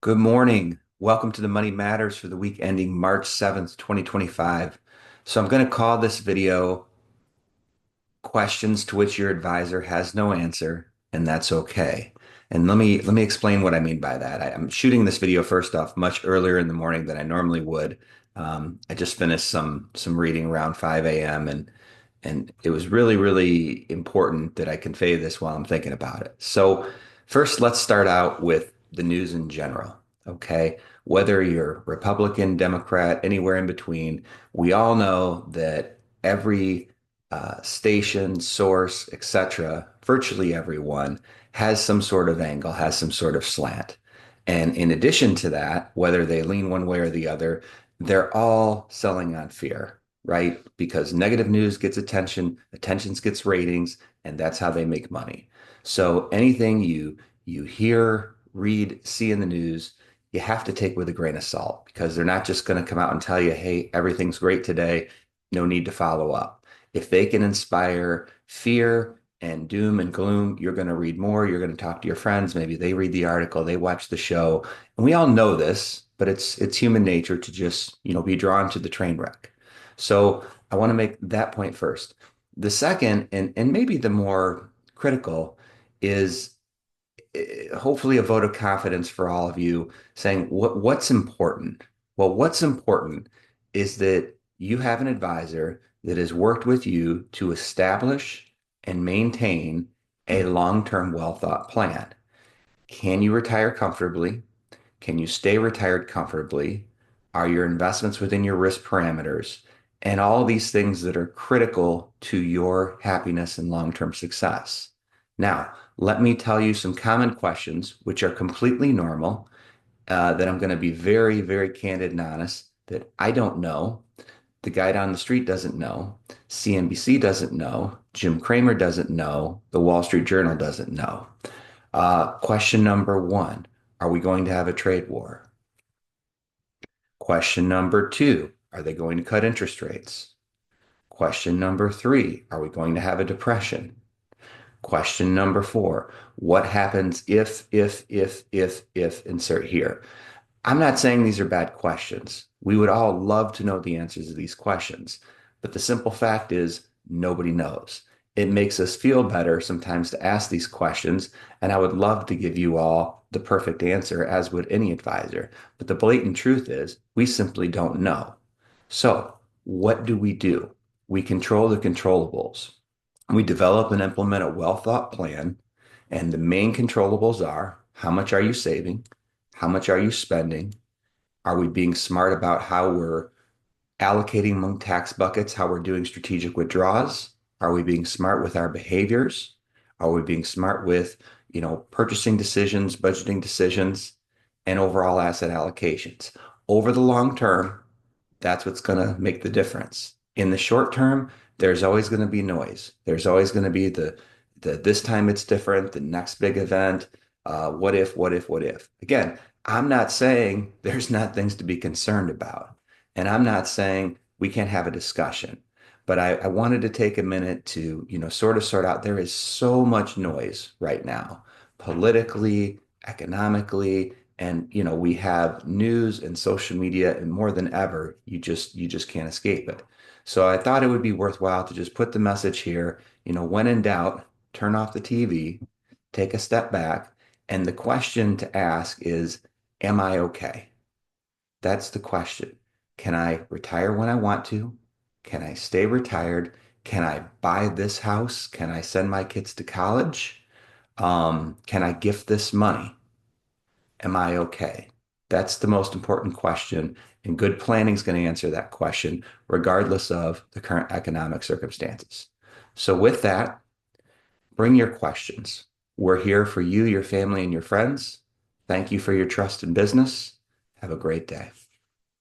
Good morning. Welcome to the Money Matters for the week ending March 7th, 2025. So I'm going to call this video questions to which your advisor has no answer, and that's okay. And let me explain what I mean by that. I'm shooting this video first off much earlier in the morning than I normally would. I just finished some reading around 5 a.m. and it was really important that I convey this while I'm thinking about it. So first, let's start out with the news in general. Okay, whether you're Republican, Democrat, anywhere in between, we all know that every station, source, etc., virtually everyone has some sort of angle, has some sort of slant. And in addition to that, whether they lean one way or the other, they're all selling on fear, right? Because negative news gets attention, attention gets ratings, and that's how they make money. So anything you hear, read, see in the news, you have to take with a grain of salt because they're not just going to come out and tell you, hey, everything's great today. No need to follow up. If they can inspire fear and doom and gloom, you're going to read more. You're going to talk to your friends. Maybe they read the article, they watch the show. And we all know this, but it's human nature to just, be drawn to the train wreck. So I want to make that point first. The second, and maybe the more critical, is hopefully a vote of confidence for all of you saying what's important. Well, what's important is that you have an advisor that has worked with you to establish and maintain a long-term well thought plan. Can you retire comfortably? Can you stay retired comfortably? Are your investments within your risk parameters? And all these things that are critical to your happiness and long-term success. Now, let me tell you some common questions, which are completely normal, that I'm going to be very candid and honest that I don't know. The guy down the street doesn't know. CNBC doesn't know. Jim Cramer doesn't know. The Wall Street Journal doesn't know. Question number one, are we going to have a trade war? Question number two, are they going to cut interest rates? Question number three, are we going to have a depression? Question number four, what happens if, insert here? I'm not saying these are bad questions. We would all love to know the answers to these questions, but the simple fact is nobody knows. It makes us feel better sometimes to ask these questions, and I would love to give you all the perfect answer, as would any advisor. But the blatant truth is we simply don't know. So, what do? We control the controllables. We develop and implement a well thought plan, and the main controllables are how much are you saving? How much are you spending? Are we being smart about how we're allocating among tax buckets, how we're doing strategic withdrawals? Are we being smart with our behaviors? Are we being smart with, purchasing decisions, budgeting decisions, and overall asset allocations? Over the long term, that's what's going to make the difference. In the short term, there's always going to be noise. There's always going to be the this time it's different, the next big event, what if. Again, I'm not saying there's not things to be concerned about. And I'm not saying we can't have a discussion, but I wanted to take a minute to, sort of sort out. There is so much noise right now, politically, economically, and we have news and social media, and more than ever, you just can't escape it. So I thought it would be worthwhile to just put the message here, when in doubt, turn off the TV, take a step back, and the question to ask is, am I okay? That's the question. Can I retire when I want to? Can I stay retired? Can I buy this house? Can I send my kids to college? Can I gift this money? Am I okay? That's the most important question. And good planning is going to answer that question, regardless of the current economic circumstances. So, with that, bring your questions. We're here for you, your family, and your friends. Thank you for your trust in business. Have a great day.